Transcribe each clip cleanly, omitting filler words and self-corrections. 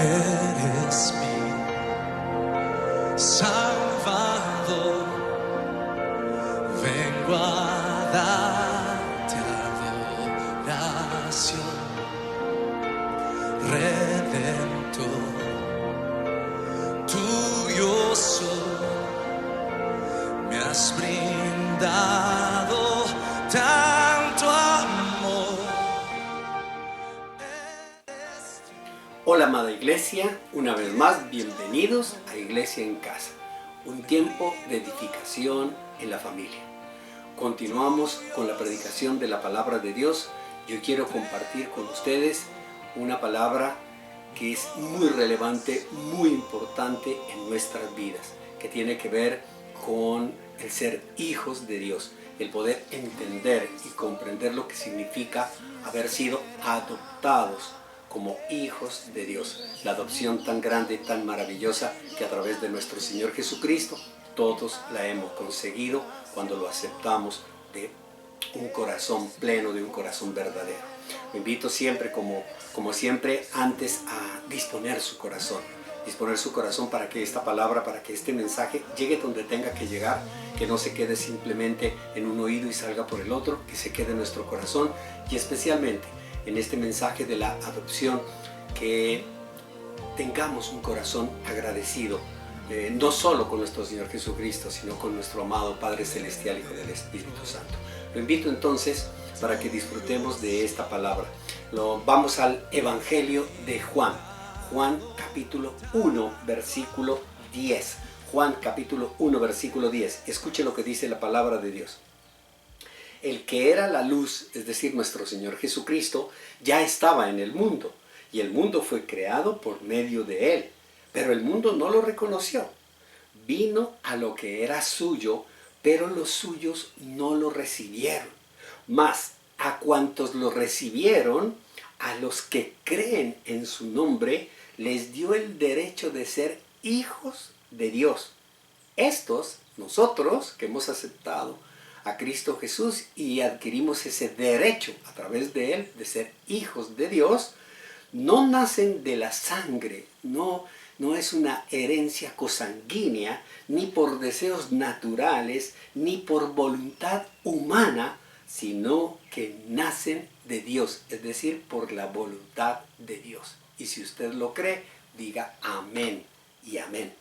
Eres mi Salvador, vengo a darte adoración, Redentor, tuyo soy, me has brindado tanto amor. Hola amada iglesia, una vez más bienvenidos a Iglesia en Casa, un tiempo de edificación en la familia. Continuamos con la predicación de la palabra de Dios. Yo quiero compartir con ustedes una palabra que es muy relevante, muy importante en nuestras vidas, que tiene que ver con el ser hijos de Dios, el poder entender y comprender lo que significa haber sido adoptados como hijos de Dios. La adopción tan grande, tan maravillosa, que a través de nuestro Señor Jesucristo todos la hemos conseguido cuando lo aceptamos de un corazón pleno, de un corazón verdadero. Lo invito siempre, como siempre, antes a disponer su corazón para que esta palabra, para que este mensaje llegue donde tenga que llegar, que no se quede simplemente en un oído y salga por el otro, que se quede en nuestro corazón, y especialmente en este mensaje de la adopción, que tengamos un corazón agradecido, no solo con nuestro Señor Jesucristo, sino con nuestro amado Padre Celestial, Hijo del Espíritu Santo. Lo invito entonces para que disfrutemos de esta palabra. Vamos al Evangelio de Juan. Juan capítulo 1, versículo 10. Juan capítulo 1, versículo 10. Escuche lo que dice la palabra de Dios. El que era la luz, es decir, nuestro Señor Jesucristo, ya estaba en el mundo, y el mundo fue creado por medio de Él, pero el mundo no lo reconoció. Vino a lo que era suyo, pero los suyos no lo recibieron. Mas a cuantos lo recibieron, a los que creen en su nombre, les dio el derecho de ser hijos de Dios. Estos, nosotros que hemos aceptado a Cristo Jesús y adquirimos ese derecho a través de Él de ser hijos de Dios, no nacen de la sangre, no es una herencia consanguínea, ni por deseos naturales, ni por voluntad humana, sino que nacen de Dios, es decir, por la voluntad de Dios. Y si usted lo cree, diga amén y amén.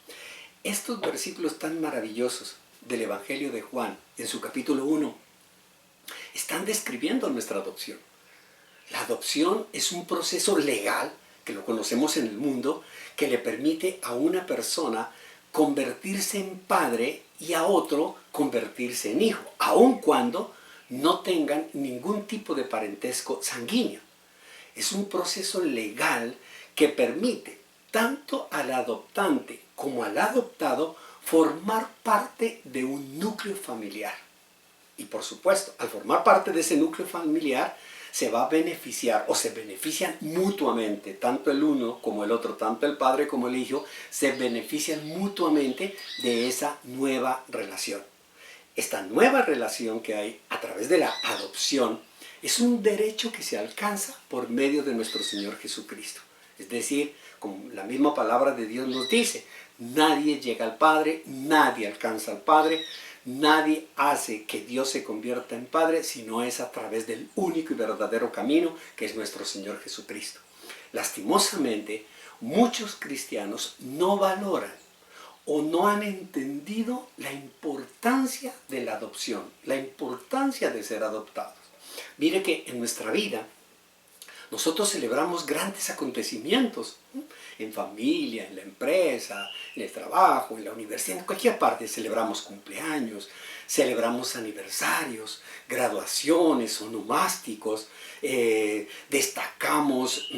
Estos versículos tan maravillosos del Evangelio de Juan, en su capítulo 1, están describiendo nuestra adopción. La adopción es un proceso legal, que lo conocemos en el mundo, que le permite a una persona convertirse en padre y a otro convertirse en hijo, aun cuando no tengan ningún tipo de parentesco sanguíneo. Es un proceso legal que permite tanto al adoptante como al adoptado formar parte de un núcleo familiar. Y por supuesto, al formar parte de ese núcleo familiar, se va a beneficiar o se benefician mutuamente, tanto el uno como el otro, tanto el padre como el hijo, se benefician mutuamente de esa nueva relación. Esta nueva relación que hay a través de la adopción es un derecho que se alcanza por medio de nuestro Señor Jesucristo. Es decir, como la misma palabra de Dios nos dice, nadie llega al Padre, nadie alcanza al Padre, nadie hace que Dios se convierta en Padre, sino es a través del único y verdadero camino, que es nuestro Señor Jesucristo. Lastimosamente, muchos cristianos no valoran o no han entendido la importancia de la adopción, la importancia de ser adoptados. Mire que en nuestra vida nosotros celebramos grandes acontecimientos, ¿no? En familia, en la empresa, en el trabajo, en la universidad, en cualquier parte celebramos cumpleaños, celebramos aniversarios, graduaciones, onomásticos, destacamos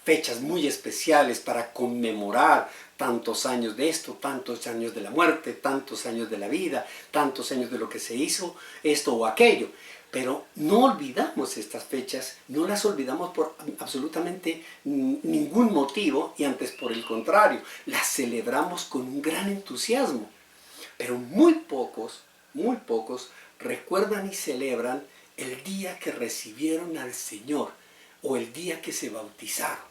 fechas muy especiales para conmemorar tantos años de esto, tantos años de la muerte, tantos años de la vida, tantos años de lo que se hizo, esto o aquello. Pero no olvidamos estas fechas, no las olvidamos por absolutamente ningún motivo, y antes por el contrario, las celebramos con un gran entusiasmo. Pero muy pocos recuerdan y celebran el día que recibieron al Señor o el día que se bautizaron.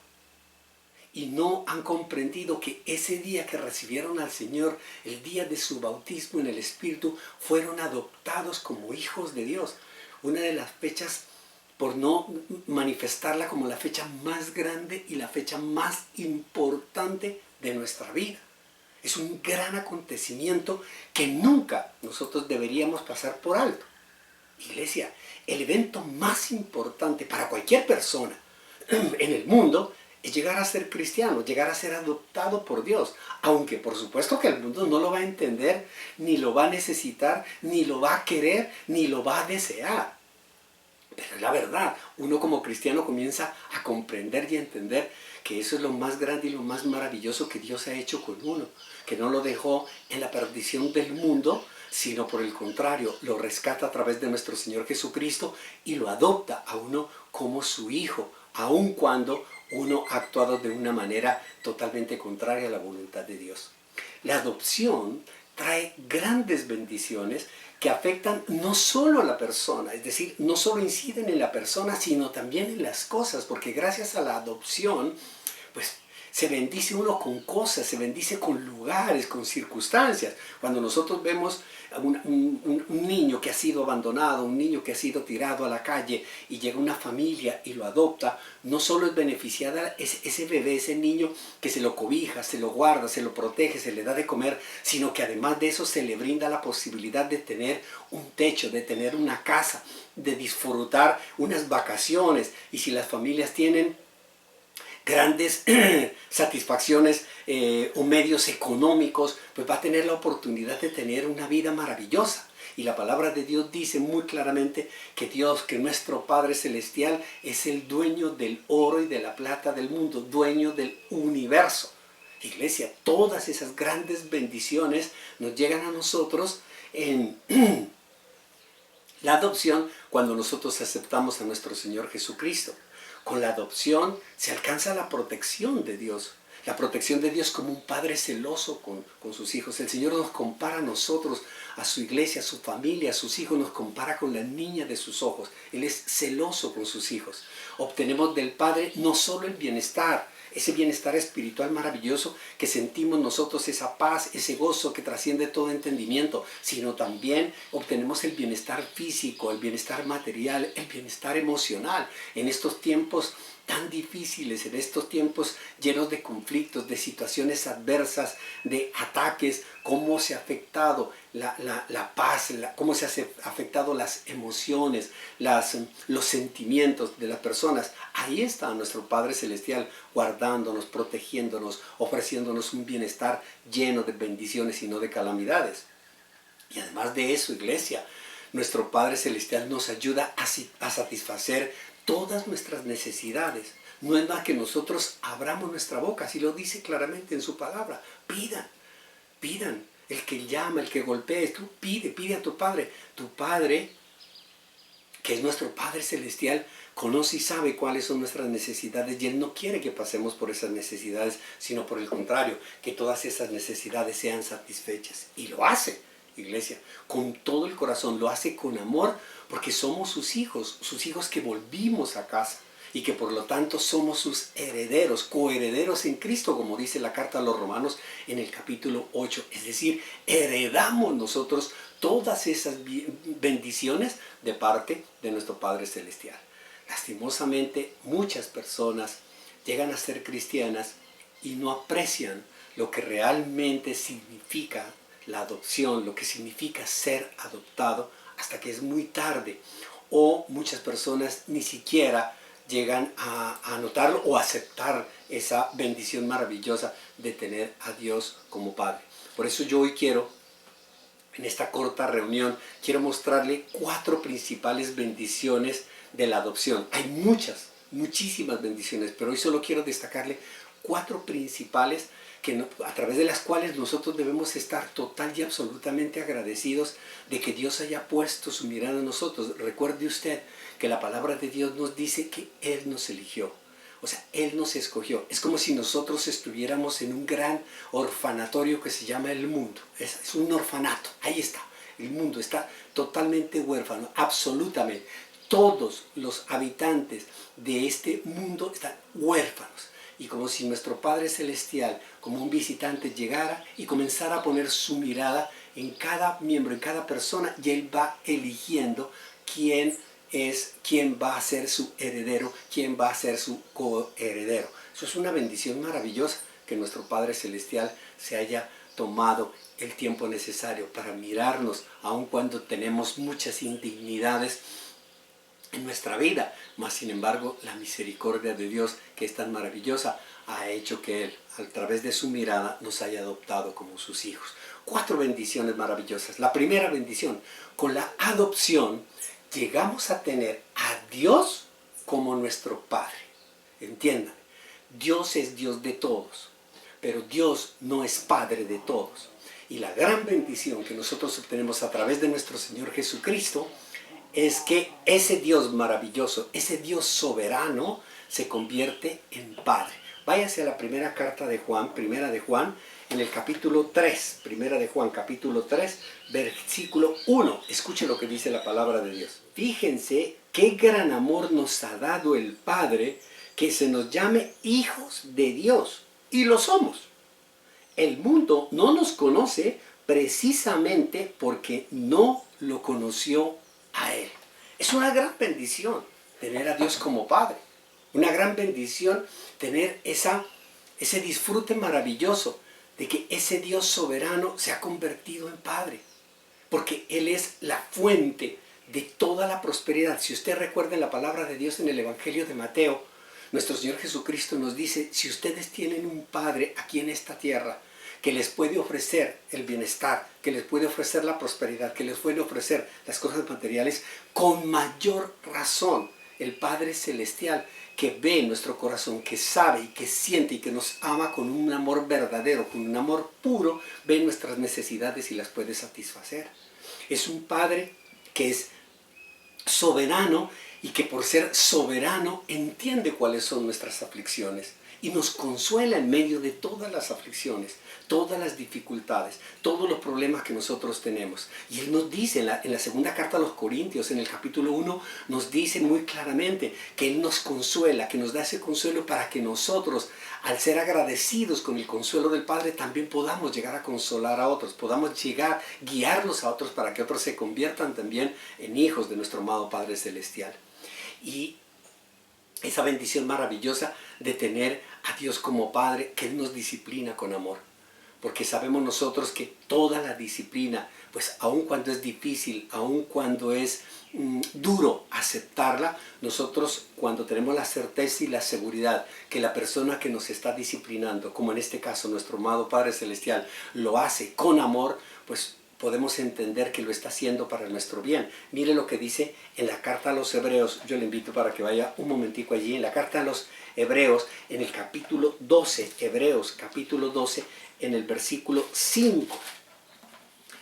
y no han comprendido que ese día que recibieron al Señor, el día de su bautismo en el Espíritu, fueron adoptados como hijos de Dios. Una de las fechas, por no manifestarla como la fecha más grande y la fecha más importante de nuestra vida. Es un gran acontecimiento que nunca nosotros deberíamos pasar por alto. Iglesia, el evento más importante para cualquier persona en el mundo es llegar a ser cristiano, llegar a ser adoptado por Dios. Aunque por supuesto que el mundo no lo va a entender, ni lo va a necesitar, ni lo va a querer, ni lo va a desear. Pero es la verdad, uno como cristiano comienza a comprender y a entender que eso es lo más grande y lo más maravilloso que Dios ha hecho con uno, que no lo dejó en la perdición del mundo, sino por el contrario, lo rescata a través de nuestro Señor Jesucristo y lo adopta a uno como su hijo, aun cuando uno ha actuado de una manera totalmente contraria a la voluntad de Dios. La adopción trae grandes bendiciones que afectan no solo a la persona, es decir, no solo inciden en la persona, sino también en las cosas, porque gracias a la adopción, pues se bendice uno con cosas, se bendice con lugares, con circunstancias. Cuando nosotros vemos a un niño que ha sido abandonado, un niño que ha sido tirado a la calle y llega una familia y lo adopta, no solo es beneficiada ese bebé, ese niño que se lo cobija, se lo guarda, se lo protege, se le da de comer, sino que además de eso se le brinda la posibilidad de tener un techo, de tener una casa, de disfrutar unas vacaciones. Y si las familias tienen grandes satisfacciones o medios económicos, pues va a tener la oportunidad de tener una vida maravillosa. Y la palabra de Dios dice muy claramente que Dios, que nuestro Padre Celestial, es el dueño del oro y de la plata del mundo, dueño del universo. Iglesia, todas esas grandes bendiciones nos llegan a nosotros en la adopción cuando nosotros aceptamos a nuestro Señor Jesucristo. Con la adopción se alcanza la protección de Dios. La protección de Dios como un padre celoso con sus hijos. El Señor nos compara a nosotros, a su iglesia, a su familia, a sus hijos, nos compara con la niña de sus ojos. Él es celoso con sus hijos. Obtenemos del Padre no solo el bienestar, ese bienestar espiritual maravilloso que sentimos nosotros, esa paz, ese gozo que trasciende todo entendimiento, sino también obtenemos el bienestar físico, el bienestar material, el bienestar emocional. En estos tiempos tan difíciles, en estos tiempos llenos de conflictos, de situaciones adversas, de ataques, cómo se ha afectado la paz, cómo se ha afectado las emociones, los sentimientos de las personas. Ahí está nuestro Padre Celestial guardándonos, protegiéndonos, ofreciéndonos un bienestar lleno de bendiciones y no de calamidades. Y además de eso, iglesia, nuestro Padre Celestial nos ayuda a satisfacer todas nuestras necesidades. No es más que nosotros abramos nuestra boca, así lo dice claramente en su palabra. Pidan, pidan. El que llama, el que golpea, tú pide a tu Padre. Tu Padre, que es nuestro Padre Celestial, conoce y sabe cuáles son nuestras necesidades y Él no quiere que pasemos por esas necesidades, sino por el contrario, que todas esas necesidades sean satisfechas. Y lo hace, iglesia, con todo el corazón, lo hace con amor, porque somos sus hijos que volvimos a casa y que por lo tanto somos sus herederos, coherederos en Cristo, como dice la carta a los Romanos en el capítulo 8. Es decir, heredamos nosotros todas esas bendiciones de parte de nuestro Padre Celestial. Lastimosamente, muchas personas llegan a ser cristianas y no aprecian lo que realmente significa la adopción, lo que significa ser adoptado, hasta que es muy tarde. O muchas personas ni siquiera llegan a notarlo o aceptar esa bendición maravillosa de tener a Dios como Padre. Por eso yo hoy quiero, en esta corta reunión, quiero mostrarle 4 principales bendiciones de la adopción. Hay muchísimas bendiciones, pero hoy solo quiero destacarle 4 principales a través de las cuales nosotros debemos estar total y absolutamente agradecidos de que Dios haya puesto su mirada en nosotros. Recuerde usted que la palabra de Dios nos dice que Él nos eligió. O sea, Él nos escogió. Es como si nosotros estuviéramos en un gran orfanatorio que se llama el mundo. Es un orfanato. Ahí está. El mundo está totalmente huérfano, absolutamente. Todos los habitantes de este mundo están huérfanos. y como si nuestro Padre Celestial, como un visitante, llegara y comenzara a poner su mirada en cada miembro, en cada persona, y Él va eligiendo quién va a ser su heredero, quién va a ser su coheredero. Eso es una bendición maravillosa, que nuestro Padre Celestial se haya tomado el tiempo necesario para mirarnos, aun cuando tenemos muchas indignidades en nuestra vida, mas sin embargo la misericordia de Dios, que es tan maravillosa, ha hecho que Él, a través de su mirada, nos haya adoptado como sus hijos. 4 bendiciones maravillosas. La primera bendición: con la adopción llegamos a tener a Dios como nuestro Padre. Entiendan, Dios es Dios de todos, pero Dios no es Padre de todos. Y la gran bendición que nosotros obtenemos a través de nuestro Señor Jesucristo es que ese Dios maravilloso, ese Dios soberano, se convierte en Padre. Váyase a la primera carta de Juan, primera de Juan, en el capítulo 3, primera de Juan, capítulo 3, versículo 1. Escuche lo que dice la palabra de Dios. Fíjense qué gran amor nos ha dado el Padre, que se nos llame hijos de Dios, y lo somos. El mundo no nos conoce precisamente porque no lo conoció a Él. Es una gran bendición tener a Dios como Padre. Una gran bendición tener ese disfrute maravilloso de que ese Dios soberano se ha convertido en Padre. Porque Él es la fuente de toda la prosperidad. Si usted recuerda la palabra de Dios en el Evangelio de Mateo, nuestro Señor Jesucristo nos dice: si ustedes tienen un Padre aquí en esta tierra que les puede ofrecer el bienestar, que les puede ofrecer la prosperidad, que les puede ofrecer las cosas materiales, con mayor razón el Padre Celestial, que ve nuestro corazón, que sabe y que siente y que nos ama con un amor verdadero, con un amor puro, ve nuestras necesidades y las puede satisfacer. Es un Padre que es soberano y que por ser soberano entiende cuáles son nuestras aflicciones y nos consuela en medio de todas las aflicciones, todas las dificultades, todos los problemas que nosotros tenemos. Y Él nos dice en la segunda carta a los Corintios, en el capítulo 1, nos dice muy claramente que Él nos consuela, que nos da ese consuelo para que nosotros, al ser agradecidos con el consuelo del Padre, también podamos llegar a consolar a otros, podamos guiarlos a otros para que otros se conviertan también en hijos de nuestro amado Padre Celestial. Y esa bendición maravillosa de tener a Dios como Padre, que Él nos disciplina con amor. Porque sabemos nosotros que toda la disciplina, pues aun cuando es difícil, aun cuando es duro aceptarla, nosotros cuando tenemos la certeza y la seguridad que la persona que nos está disciplinando, como en este caso nuestro amado Padre Celestial, lo hace con amor, pues podemos entender que lo está haciendo para nuestro bien. Mire lo que dice en la carta a los Hebreos. Yo le invito para que vaya un momentico allí. En la carta a los Hebreos, en el capítulo 12, Hebreos capítulo 12, en el versículo 5.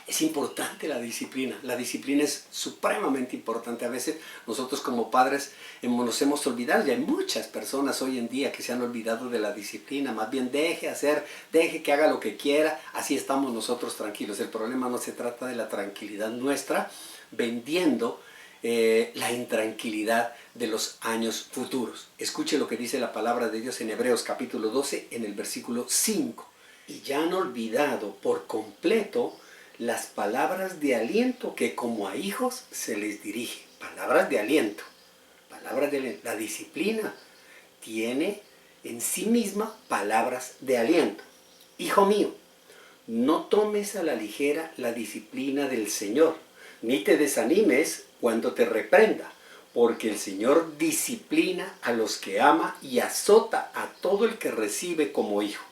Es importante la disciplina. La disciplina es supremamente importante. A veces nosotros como padres nos hemos olvidado, y hay muchas personas hoy en día que se han olvidado de la disciplina. Más bien deje que haga lo que quiera, así estamos nosotros tranquilos. El problema no se trata de la tranquilidad nuestra, vendiendo la intranquilidad de los años futuros. Escuche lo que dice la palabra de Dios en Hebreos capítulo 12, en el versículo 5. Y ya han olvidado por completo las palabras de aliento que como a hijos se les dirige. Palabras de aliento. Palabras de aliento. La disciplina tiene en sí misma palabras de aliento. Hijo mío, no tomes a la ligera la disciplina del Señor, ni te desanimes cuando te reprenda, porque el Señor disciplina a los que ama y azota a todo el que recibe como hijo.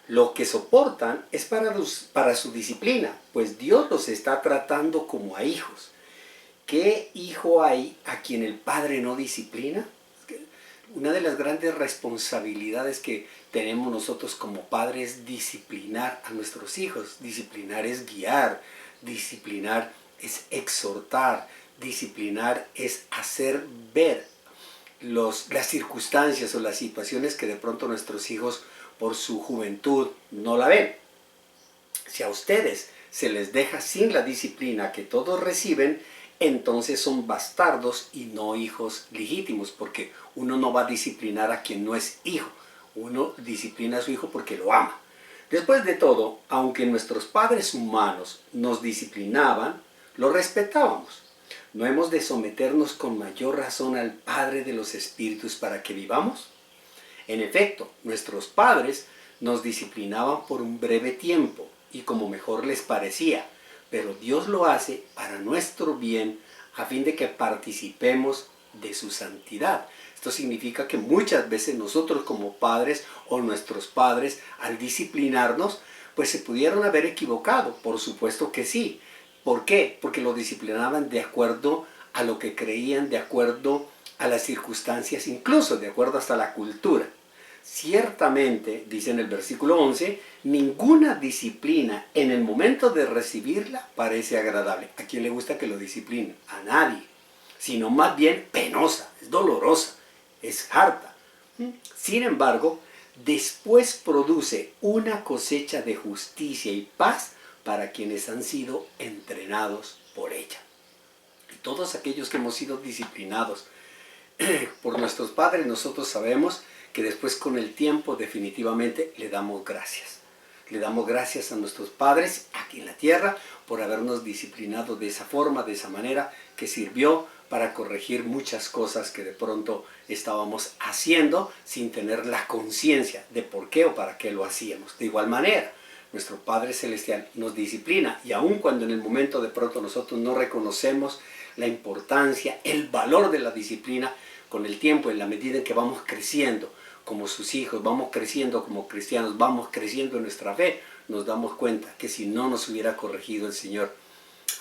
Lo que soportan es para su disciplina, pues Dios los está tratando como a hijos. ¿Qué hijo hay a quien el padre no disciplina? Una de las grandes responsabilidades que tenemos nosotros como padres es disciplinar a nuestros hijos. Disciplinar es guiar, disciplinar es exhortar, disciplinar es hacer ver las circunstancias o las situaciones que de pronto nuestros hijos por su juventud no la ven. Si a ustedes se les deja sin la disciplina que todos reciben, entonces son bastardos y no hijos legítimos, porque uno no va a disciplinar a quien no es hijo. Uno disciplina a su hijo porque lo ama. Después de todo, aunque nuestros padres humanos nos disciplinaban, lo respetábamos. ¿No hemos de someternos con mayor razón al Padre de los Espíritus para que vivamos? En efecto, nuestros padres nos disciplinaban por un breve tiempo y como mejor les parecía, pero Dios lo hace para nuestro bien a fin de que participemos de su santidad. Esto significa que muchas veces nosotros como padres o nuestros padres al disciplinarnos, pues se pudieron haber equivocado, por supuesto que sí. ¿Por qué? Porque lo disciplinaban de acuerdo a lo que creían, de acuerdo a las circunstancias, incluso de acuerdo hasta la cultura. Ciertamente, dice en el versículo 11, ninguna disciplina en el momento de recibirla parece agradable. ¿A quién le gusta que lo disciplinen? A nadie. Sino más bien penosa, es dolorosa, es harta. Sin embargo, después produce una cosecha de justicia y paz para quienes han sido entrenados por ella. Y todos aquellos que hemos sido disciplinados por nuestros padres, nosotros sabemos que después con el tiempo definitivamente le damos gracias. Le damos gracias a nuestros padres aquí en la tierra por habernos disciplinado de esa forma, de esa manera, que sirvió para corregir muchas cosas que de pronto estábamos haciendo sin tener la conciencia de por qué o para qué lo hacíamos. De igual manera, nuestro Padre Celestial nos disciplina y aun cuando en el momento de pronto nosotros no reconocemos la importancia, el valor de la disciplina, con el tiempo, en la medida en que vamos creciendo como sus hijos, vamos creciendo como cristianos, vamos creciendo en nuestra fe, nos damos cuenta que si no nos hubiera corregido el Señor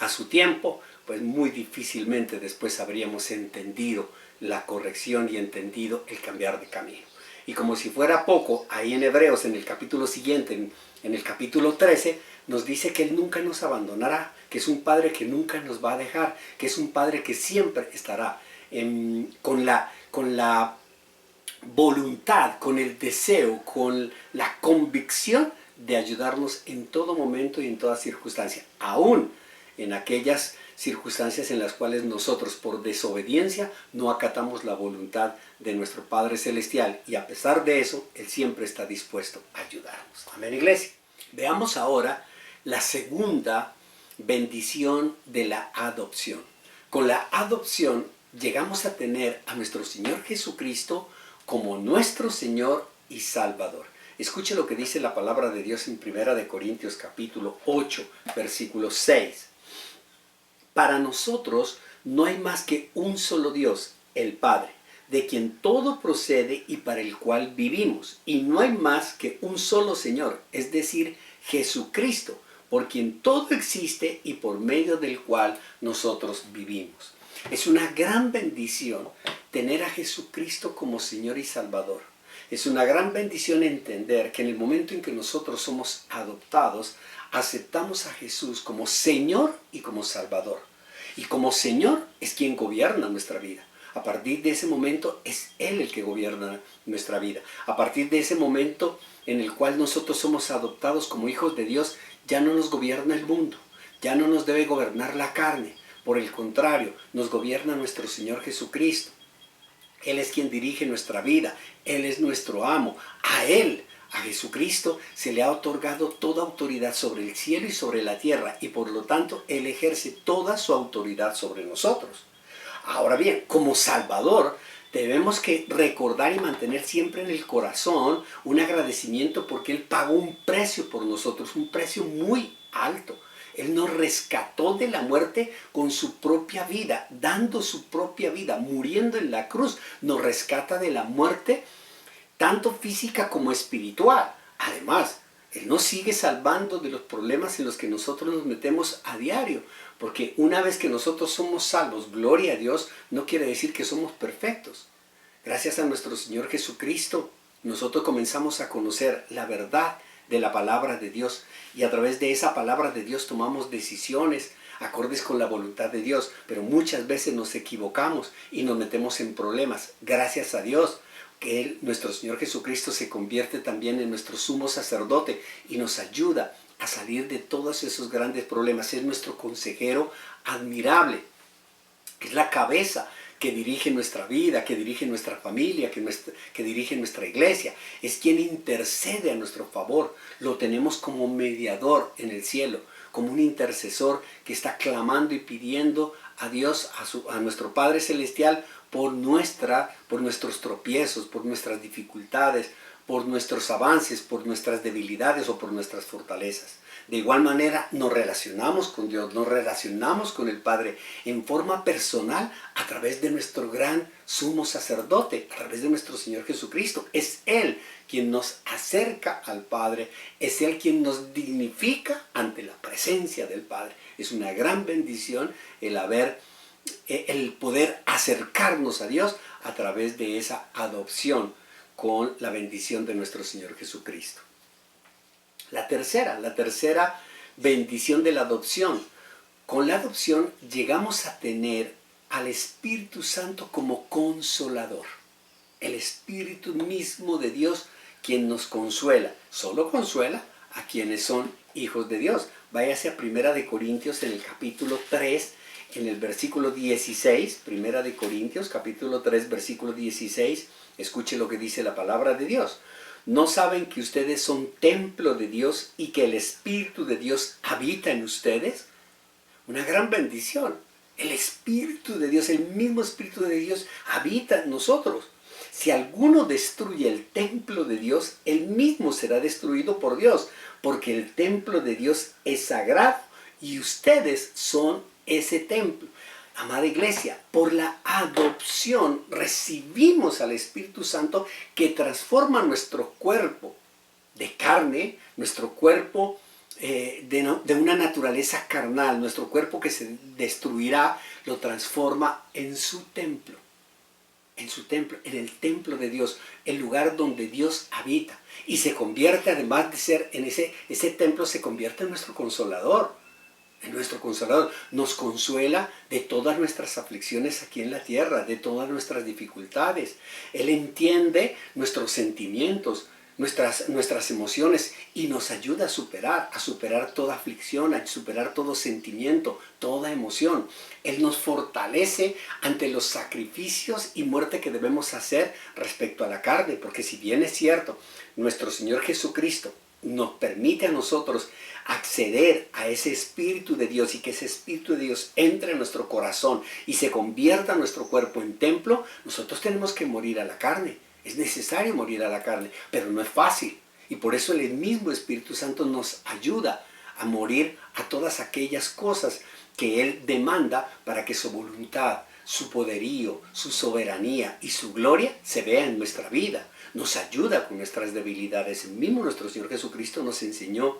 a su tiempo, pues muy difícilmente después habríamos entendido la corrección y entendido el cambiar de camino. Y como si fuera poco, ahí en Hebreos, en el capítulo siguiente, en el capítulo 13, nos dice que Él nunca nos abandonará, que es un Padre que nunca nos va a dejar, que es un Padre que siempre estará con la voluntad, con el deseo, con la convicción de ayudarnos en todo momento y en toda circunstancia, aún en aquellas circunstancias en las cuales nosotros por desobediencia no acatamos la voluntad de nuestro Padre Celestial, y a pesar de eso, Él siempre está dispuesto a ayudarnos. Amén, iglesia. Veamos ahora la segunda bendición de la adopción. Con la adopción llegamos a tener a nuestro Señor Jesucristo como nuestro Señor y Salvador. Escuche lo que dice la palabra de Dios en 1 Corintios capítulo 8, versículo 6. Para nosotros no hay más que un solo Dios, el Padre, de quien todo procede y para el cual vivimos. Y no hay más que un solo Señor, es decir, Jesucristo, por quien todo existe y por medio del cual nosotros vivimos. Es una gran bendición tener a Jesucristo como Señor y Salvador. Es una gran bendición entender que en el momento en que nosotros somos adoptados, aceptamos a Jesús como Señor y como Salvador. Y como Señor es quien gobierna nuestra vida. A partir de ese momento es Él el que gobierna nuestra vida. A partir de ese momento en el cual nosotros somos adoptados como hijos de Dios, ya no nos gobierna el mundo, ya no nos debe gobernar la carne. Por el contrario, nos gobierna nuestro Señor Jesucristo. Él es quien dirige nuestra vida, Él es nuestro amo. A Él, a Jesucristo, se le ha otorgado toda autoridad sobre el cielo y sobre la tierra, y por lo tanto Él ejerce toda su autoridad sobre nosotros. Ahora bien, como Salvador, debemos que recordar y mantener siempre en el corazón un agradecimiento porque Él pagó un precio por nosotros, un precio muy alto. Él nos rescató de la muerte con su propia vida, dando su propia vida, muriendo en la cruz. Nos rescata de la muerte, tanto física como espiritual. Además, Él nos sigue salvando de los problemas en los que nosotros nos metemos a diario. Porque una vez que nosotros somos salvos, gloria a Dios, no quiere decir que somos perfectos. Gracias a nuestro Señor Jesucristo, nosotros comenzamos a conocer la verdad de la palabra de Dios, y a través de esa palabra de Dios tomamos decisiones acordes con la voluntad de Dios, pero muchas veces nos equivocamos y nos metemos en problemas. Gracias a Dios que Él, nuestro Señor Jesucristo, se convierte también en nuestro sumo sacerdote y nos ayuda a salir de todos esos grandes problemas. Es nuestro consejero admirable, es la cabeza que dirige nuestra vida, que dirige nuestra familia, que dirige nuestra iglesia. Es quien intercede a nuestro favor. Lo tenemos como mediador en el cielo, como un intercesor que está clamando y pidiendo a Dios, a nuestro Padre Celestial, por nuestros tropiezos, por nuestras dificultades, por nuestros avances, por nuestras debilidades o por nuestras fortalezas. De igual manera nos relacionamos con Dios, nos relacionamos con el Padre en forma personal a través de nuestro gran sumo sacerdote, a través de nuestro Señor Jesucristo. Es Él quien nos acerca al Padre, es Él quien nos dignifica ante la presencia del Padre. Es una gran bendición el poder acercarnos a Dios a través de esa adopción con la bendición de nuestro Señor Jesucristo. La tercera bendición de la adopción. Con la adopción llegamos a tener al Espíritu Santo como consolador. El Espíritu mismo de Dios quien nos consuela. Solo consuela a quienes son hijos de Dios. Váyase a 1 Corintios en el capítulo 3, en el versículo 16. 1 Corintios capítulo 3, versículo 16. Escuche lo que dice la palabra de Dios. ¿No saben que ustedes son templo de Dios y que el Espíritu de Dios habita en ustedes? Una gran bendición. El Espíritu de Dios, el mismo Espíritu de Dios habita en nosotros. Si alguno destruye el templo de Dios, él mismo será destruido por Dios, porque el templo de Dios es sagrado y ustedes son ese templo. Amada iglesia, por la adopción recibimos al Espíritu Santo que transforma nuestro cuerpo de carne, nuestro cuerpo de una naturaleza carnal, nuestro cuerpo que se destruirá, lo transforma en su templo, en el templo de Dios, el lugar donde Dios habita. Y se convierte, además de ser en ese templo, se convierte en nuestro consolador. Nos consuela de todas nuestras aflicciones aquí en la tierra, de todas nuestras dificultades. Él entiende nuestros sentimientos, nuestras emociones y nos ayuda a superar toda aflicción, a superar todo sentimiento, toda emoción. Él nos fortalece ante los sacrificios y muerte que debemos hacer respecto a la carne, porque si bien es cierto, nuestro Señor Jesucristo nos permite a nosotros acceder a ese Espíritu de Dios y que ese Espíritu de Dios entre en nuestro corazón y se convierta nuestro cuerpo en templo, nosotros tenemos que morir a la carne. Es necesario morir a la carne, pero no es fácil. Y por eso el mismo Espíritu Santo nos ayuda a morir a todas aquellas cosas que Él demanda para que su voluntad, su poderío, su soberanía y su gloria se vea en nuestra vida. Nos ayuda con nuestras debilidades. El mismo nuestro Señor Jesucristo nos enseñó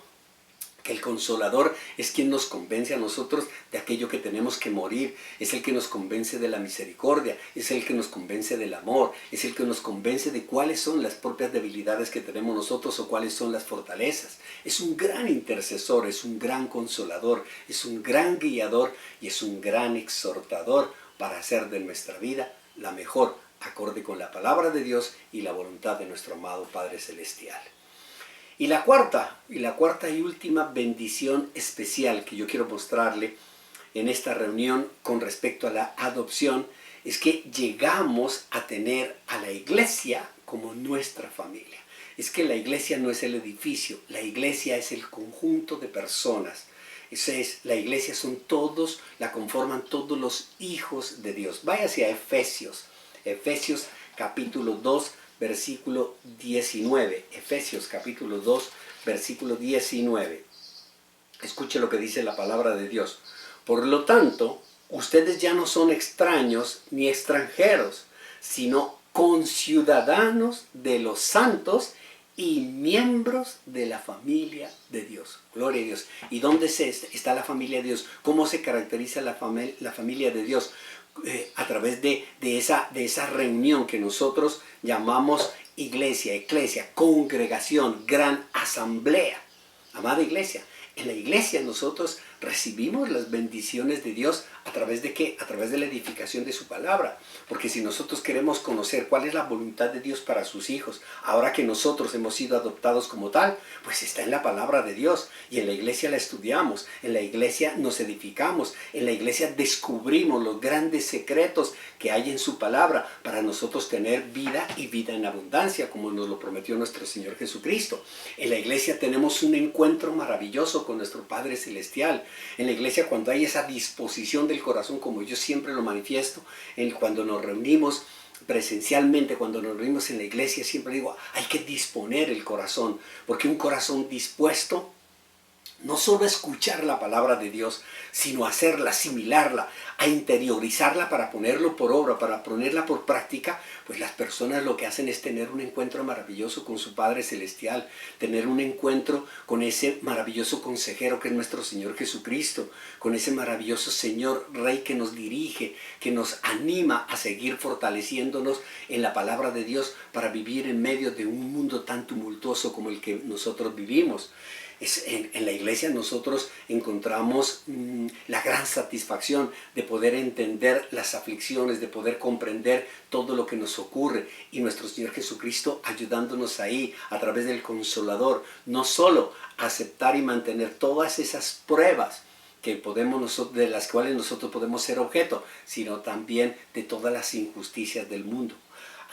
que el Consolador es quien nos convence a nosotros de aquello que tenemos que morir. Es el que nos convence de la misericordia, es el que nos convence del amor, es el que nos convence de cuáles son las propias debilidades que tenemos nosotros o cuáles son las fortalezas. Es un gran intercesor, es un gran consolador, es un gran guiador y es un gran exhortador para hacer de nuestra vida la mejor, acorde con la palabra de Dios y la voluntad de nuestro amado Padre Celestial. Y la cuarta y última bendición especial que yo quiero mostrarle en esta reunión con respecto a la adopción es que llegamos a tener a la iglesia como nuestra familia. Es que la iglesia no es el edificio, la iglesia es el conjunto de personas. La iglesia la conforman todos los hijos de Dios. Váyase a Efesios capítulo 2, versículo 19. Efesios capítulo 2, versículo 19. Escuche lo que dice la palabra de Dios. Por lo tanto, ustedes ya no son extraños ni extranjeros, sino conciudadanos de los santos y miembros de la familia de Dios. Gloria a Dios. ¿Y dónde está la familia de Dios? ¿Cómo se caracteriza la familia de Dios? A través de esa reunión que nosotros llamamos iglesia, eclesia, congregación, gran asamblea. Amada iglesia, en la iglesia nosotros recibimos las bendiciones de Dios ¿A través de qué? A través de la edificación de su palabra. Porque si nosotros queremos conocer cuál es la voluntad de Dios para sus hijos, ahora que nosotros hemos sido adoptados como tal, pues está en la palabra de Dios. Y en la iglesia la estudiamos, en la iglesia nos edificamos, en la iglesia descubrimos los grandes secretos que hay en su palabra para nosotros tener vida y vida en abundancia, como nos lo prometió nuestro Señor Jesucristo. En la iglesia tenemos un encuentro maravilloso con nuestro Padre Celestial. En la iglesia, cuando hay esa disposición del corazón, como yo siempre lo manifiesto, cuando nos reunimos presencialmente, cuando nos reunimos en la iglesia, siempre digo, hay que disponer el corazón, porque un corazón dispuesto no solo escuchar la palabra de Dios, sino hacerla, asimilarla, a interiorizarla para ponerlo por obra, para ponerla por práctica, pues las personas lo que hacen es tener un encuentro maravilloso con su Padre Celestial, tener un encuentro con ese maravilloso consejero que es nuestro Señor Jesucristo, con ese maravilloso Señor Rey que nos dirige, que nos anima a seguir fortaleciéndonos en la palabra de Dios para vivir en medio de un mundo tan tumultuoso como el que nosotros vivimos. En la iglesia nosotros encontramos la gran satisfacción de poder entender las aflicciones, de poder comprender todo lo que nos ocurre, y nuestro Señor Jesucristo ayudándonos ahí a través del Consolador, no solo aceptar y mantener todas esas pruebas de las cuales nosotros podemos ser objeto, sino también de todas las injusticias del mundo.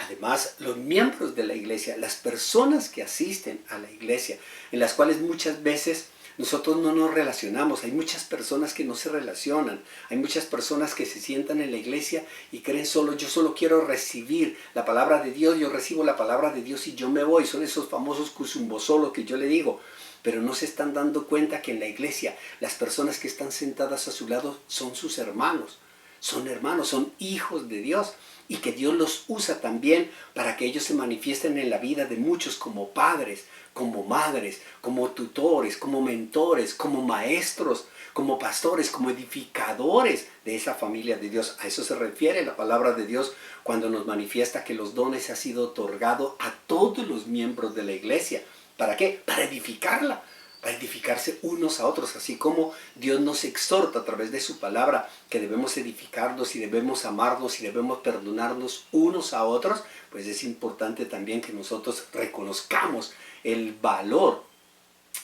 Además, los miembros de la iglesia, las personas que asisten a la iglesia, en las cuales muchas veces nosotros no nos relacionamos, hay muchas personas que no se relacionan, hay muchas personas que se sientan en la iglesia y creen yo solo quiero recibir la palabra de Dios, yo recibo la palabra de Dios y yo me voy, son esos famosos cusumbosolos que yo le digo, pero no se están dando cuenta que en la iglesia las personas que están sentadas a su lado son sus hermanos, son hijos de Dios, y que Dios los usa también para que ellos se manifiesten en la vida de muchos como padres, como madres, como tutores, como mentores, como maestros, como pastores, como edificadores de esa familia de Dios. A eso se refiere la palabra de Dios cuando nos manifiesta que los dones han sido otorgados a todos los miembros de la iglesia. ¿Para qué? Para edificarla, para edificarse unos a otros, así como Dios nos exhorta a través de su palabra que debemos edificarnos y debemos amarnos y debemos perdonarnos unos a otros, pues es importante también que nosotros reconozcamos el valor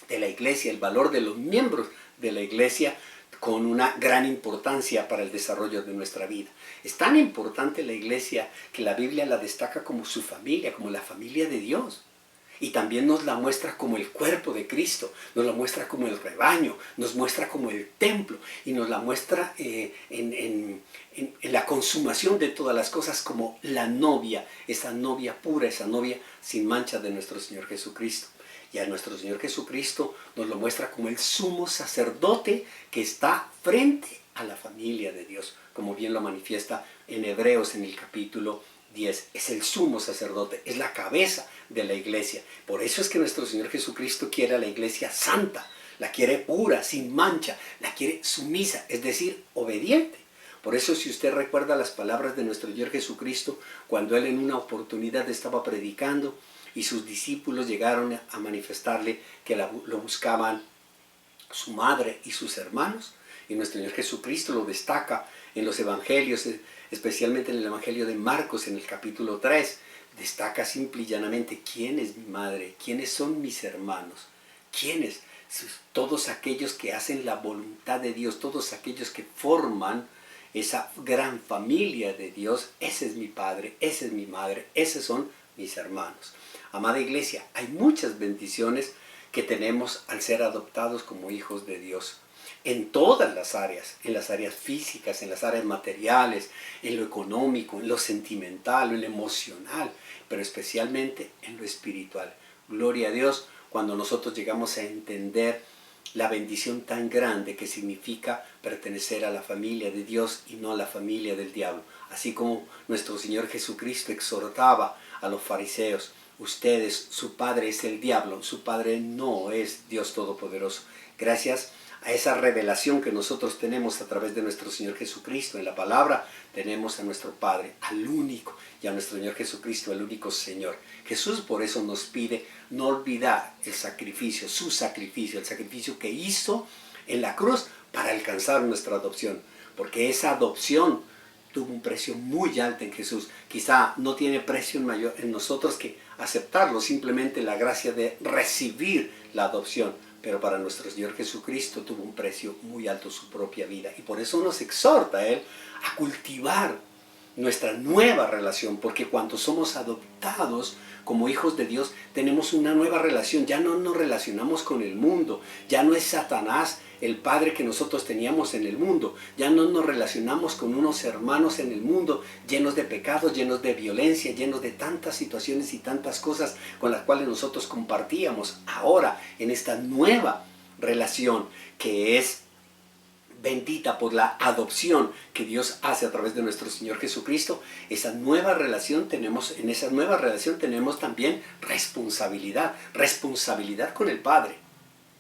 de la iglesia, el valor de los miembros de la iglesia, con una gran importancia para el desarrollo de nuestra vida. Es tan importante la iglesia que la Biblia la destaca como su familia, como la familia de Dios. Y también nos la muestra como el cuerpo de Cristo, nos la muestra como el rebaño, nos muestra como el templo, y nos la muestra en la consumación de todas las cosas como la novia, esa novia pura, esa novia sin mancha de nuestro Señor Jesucristo. Y a nuestro Señor Jesucristo nos lo muestra como el sumo sacerdote que está frente a la familia de Dios, como bien lo manifiesta en Hebreos en el capítulo 10. Es el sumo sacerdote, es la cabeza de la iglesia. Por eso es que nuestro Señor Jesucristo quiere a la iglesia santa, la quiere pura, sin mancha, la quiere sumisa, es decir, obediente. Por eso, si usted recuerda las palabras de nuestro Señor Jesucristo, cuando Él en una oportunidad estaba predicando y sus discípulos llegaron a manifestarle que lo buscaban su madre y sus hermanos, y nuestro Señor Jesucristo lo destaca en los evangelios, especialmente en el evangelio de Marcos, en el capítulo 3, destaca simple y llanamente quién es mi madre, quiénes son mis hermanos, quiénes, todos aquellos que hacen la voluntad de Dios, todos aquellos que forman esa gran familia de Dios. Ese es mi padre, esa es mi madre, esos son mis hermanos. Amada iglesia, hay muchas bendiciones que tenemos al ser adoptados como hijos de Dios. En todas las áreas, en las áreas físicas, en las áreas materiales, en lo económico, en lo sentimental, en lo emocional, pero especialmente en lo espiritual. Gloria a Dios cuando nosotros llegamos a entender la bendición tan grande que significa pertenecer a la familia de Dios y no a la familia del diablo. Así como nuestro Señor Jesucristo exhortaba a los fariseos: ustedes, su padre es el diablo, su padre no es Dios Todopoderoso. Gracias a esa revelación que nosotros tenemos a través de nuestro Señor Jesucristo en la palabra, tenemos a nuestro Padre, al único, y a nuestro Señor Jesucristo, el único Señor. Jesús por eso nos pide no olvidar el sacrificio, su sacrificio, el sacrificio que hizo en la cruz para alcanzar nuestra adopción. porque esa adopción tuvo un precio muy alto en Jesús. Quizá no tiene precio mayor en nosotros que aceptarlo, simplemente la gracia de recibir la adopción. Pero para nuestro Señor Jesucristo tuvo un precio muy alto su propia vida. Y por eso nos exhorta a Él a cultivar nuestra nueva relación, porque cuando somos adoptados como hijos de Dios, tenemos una nueva relación. Ya no nos relacionamos con el mundo, ya no es Satanás el padre que nosotros teníamos en el mundo, ya no nos relacionamos con unos hermanos en el mundo llenos de pecados, llenos de violencia, llenos de tantas situaciones y tantas cosas con las cuales nosotros compartíamos. Ahora, en esta nueva relación que es bendita por la adopción que Dios hace a través de nuestro Señor Jesucristo, en esa nueva relación tenemos también responsabilidad con el Padre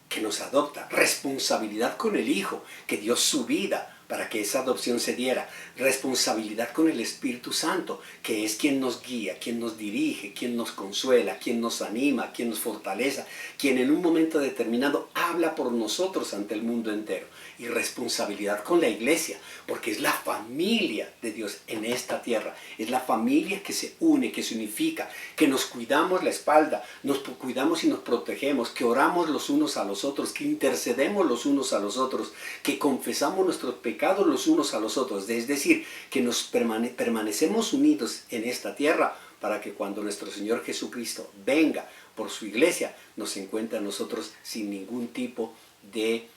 que nos adopta, responsabilidad con el Hijo que dio su vida para que esa adopción se diera, responsabilidad con el Espíritu Santo, que es quien nos guía, quien nos dirige, quien nos consuela, quien nos anima, quien nos fortalece, quien en un momento determinado habla por nosotros ante el mundo entero. Y responsabilidad con la iglesia, porque es la familia de Dios en esta tierra, es la familia que se une, que se unifica, que nos cuidamos la espalda, nos cuidamos y nos protegemos, que oramos los unos a los otros, que intercedemos los unos a los otros, que confesamos nuestros pecados los unos a los otros, es decir, que nos permanecemos unidos en esta tierra para que cuando nuestro Señor Jesucristo venga por su iglesia, nos encuentre a nosotros sin ningún tipo de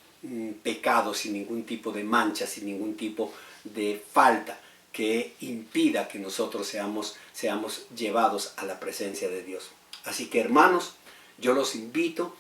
pecado, sin ningún tipo de mancha, sin ningún tipo de falta que impida que nosotros seamos llevados a la presencia de Dios. Así que, hermanos, yo los invito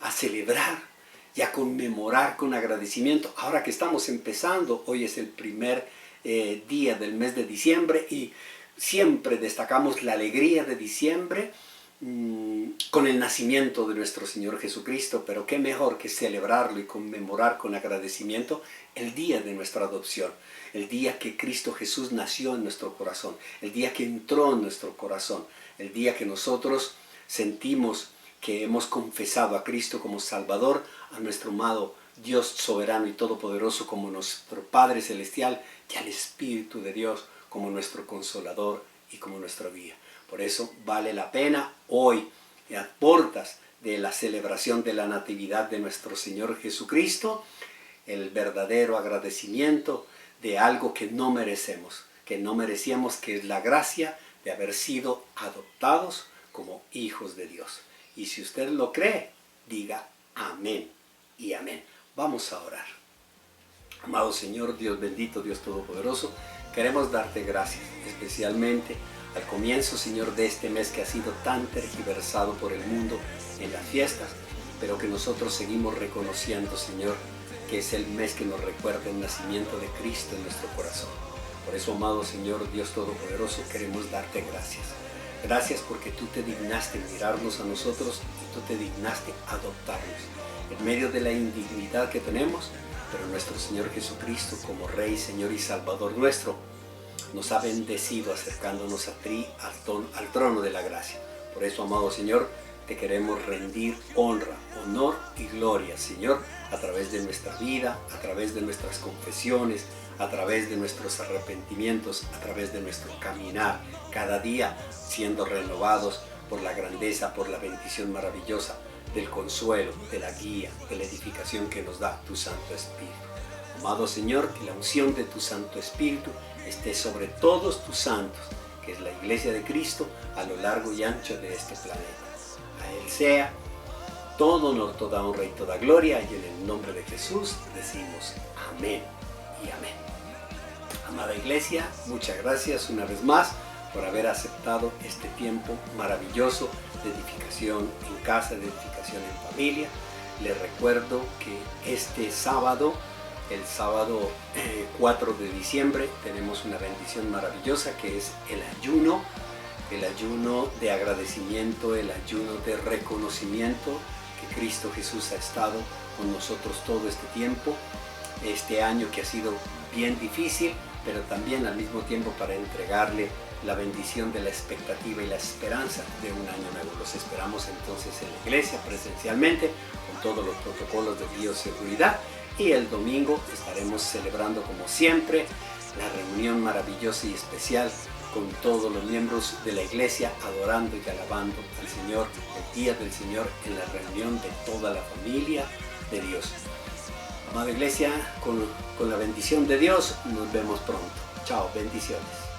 a celebrar y a conmemorar con agradecimiento. Ahora que estamos empezando, hoy es el primer día del mes de diciembre y siempre destacamos la alegría de diciembre con el nacimiento de nuestro Señor Jesucristo, pero qué mejor que celebrarlo y conmemorar con agradecimiento el día de nuestra adopción, el día que Cristo Jesús nació en nuestro corazón, el día que entró en nuestro corazón, el día que nosotros sentimos que hemos confesado a Cristo como Salvador, a nuestro amado Dios soberano y todopoderoso como nuestro Padre Celestial y al Espíritu de Dios como nuestro Consolador y como nuestro guía. Por eso vale la pena hoy, a portas de la celebración de la Natividad de nuestro Señor Jesucristo, el verdadero agradecimiento de algo que no merecemos, que es la gracia de haber sido adoptados como hijos de Dios. Y si usted lo cree, diga amén y amén. Vamos a orar. Amado Señor, Dios bendito, Dios todopoderoso, queremos darte gracias, especialmente al comienzo, Señor, de este mes que ha sido tan tergiversado por el mundo en las fiestas, pero que nosotros seguimos reconociendo, Señor, que es el mes que nos recuerda el nacimiento de Cristo en nuestro corazón. Por eso, amado Señor, Dios todopoderoso, queremos darte gracias. Gracias porque tú te dignaste mirarnos a nosotros y tú te dignaste adoptarnos en medio de la indignidad que tenemos, pero nuestro Señor Jesucristo, como Rey, Señor y Salvador nuestro, nos ha bendecido acercándonos a ti, al trono de la gracia. Por eso, amado Señor, te queremos rendir honra, honor y gloria, Señor, a través de nuestra vida, a través de nuestras confesiones, a través de nuestros arrepentimientos, a través de nuestro caminar, cada día siendo renovados por la grandeza, por la bendición maravillosa del consuelo, de la guía, de la edificación que nos da tu Santo Espíritu. Amado Señor, que la unción de tu Santo Espíritu esté sobre todos tus santos, que es la Iglesia de Cristo a lo largo y ancho de este planeta. A Él sea todo honor, toda honra y toda gloria, y en el nombre de Jesús decimos amén y amén. Amada Iglesia, muchas gracias una vez más por haber aceptado este tiempo maravilloso de edificación en casa, de edificación en familia. Les recuerdo que este sábado, el sábado 4 de diciembre, tenemos una bendición maravillosa que es el ayuno de agradecimiento, el ayuno de reconocimiento que Cristo Jesús ha estado con nosotros todo este tiempo, este año que ha sido bien difícil, pero también al mismo tiempo para entregarle la bendición de la expectativa y la esperanza de un año nuevo. Los esperamos entonces en la iglesia presencialmente con todos los protocolos de bioseguridad y el domingo estaremos celebrando como siempre la reunión maravillosa y especial con todos los miembros de la iglesia adorando y alabando al Señor, el día del Señor en la reunión de toda la familia de Dios. Amada iglesia, con la bendición de Dios nos vemos pronto. Chao, bendiciones.